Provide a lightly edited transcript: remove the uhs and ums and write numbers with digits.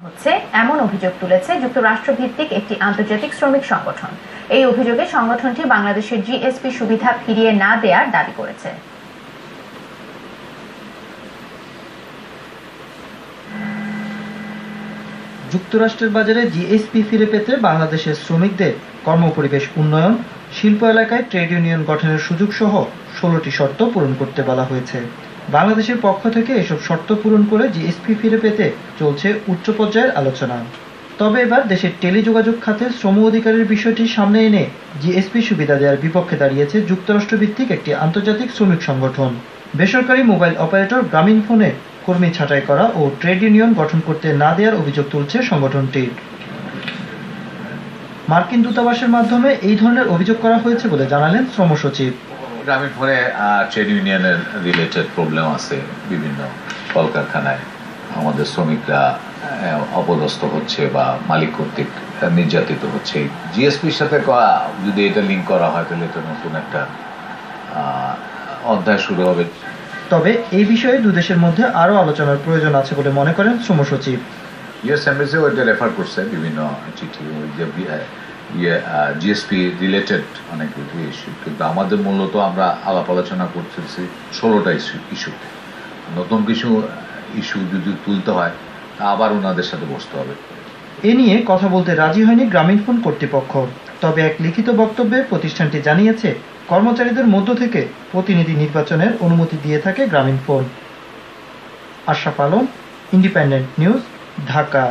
হচ্ছে এমন অভিযোগ তুলেছে যুক্তরাষ্ট্রভিত্তিক একটি আন্তর্জাতিক শ্রমিক সংগঠন। এই অভিযোগে সংগঠনটি বাংলাদেশের জিএসপি সুবিধা ফিরিয়ে না দেওয়ার দাবি করেছে। যুক্তরাষ্ট্রের বাজারে জিএসপি ফিরে পেতে বাংলাদেশের শ্রমিকদের কর্মপরিবেশ উন্নয়ন, শিল্প এলাকায় ট্রেড ইউনিয়ন গঠনের সুযোগ সহ 16টি শর্ত পূরণ করতে বলা হয়েছে। বাংলাদেশের পক্ষ থেকে এসব শর্ত পূরণ করে জিএসপি ফিরে পেতে চলছে উচ্চ পর্যায়ের আলোচনা। তবে এবার দেশের টেলিযোগাযোগ খাতে শ্রম অধিকারের বিষয়টি সামনে এনে জিএসপি সুবিধা দেওয়ার বিপক্ষে দাঁড়িয়েছে যুক্তরাষ্ট্রভিত্তিক একটি আন্তর্জাতিক শ্রমিক সংগঠন। বেসরকারি মোবাইল অপারেটর গ্রামীণফোনে কর্মী ছাঁটাই করা ও ট্রেড ইউনিয়ন গঠন করতে না দেওয়ার অভিযোগ তুলছে সংগঠনটি। মার্কিন দূতাবাসের মাধ্যমে এই ধরনের অভিযোগ করা হয়েছে বলে জানালেন শ্রম সচিব। গ্রামীণফোনে ট্রেড ইউনিয়নের রিলেটেড প্রবলেম আছে, বিভিন্ন কলকারখানায় আমাদের শ্রমিকরা অপদস্থ হচ্ছে বা মালিক কর্তৃক নির্যাতিত হচ্ছে। জিএসপির সাথে যদি এটা লিঙ্ক করা হয় তাহলে এটা নতুন একটা অধ্যায় শুরু হবে। তবে এই বিষয়ে দুদেশের মধ্যে আরো আলোচনার প্রয়োজন আছে বলে মনে করেন শ্রম সচিব। ইউএস এমবাসি ওইটা রেফার করছে বিভিন্ন চিঠি, ওই যে জিএসপি রিলেটেড অনেক ইস্যু, কিন্তু আমাদের মূলত আমরা আলাপ আলোচনা করতেছি 16টা ইস্যু। নতুন কিছু ইস্যু যদি তুলতে হয় আবার ওনাদের সাথে বসতে হবে। এ নিয়ে কথা বলতে রাজি হয়নি গ্রামীণফোন কর্তৃপক্ষ। তবে এক লিখিত বক্তব্যে প্রতিষ্ঠানটি জানিয়েছে কর্মচারীদের মধ্য থেকে প্রতিনিধি নির্বাচনের অনুমতি দিয়ে থাকে গ্রামীণফোন। Ashraf Alam, Independent News, Dhaka.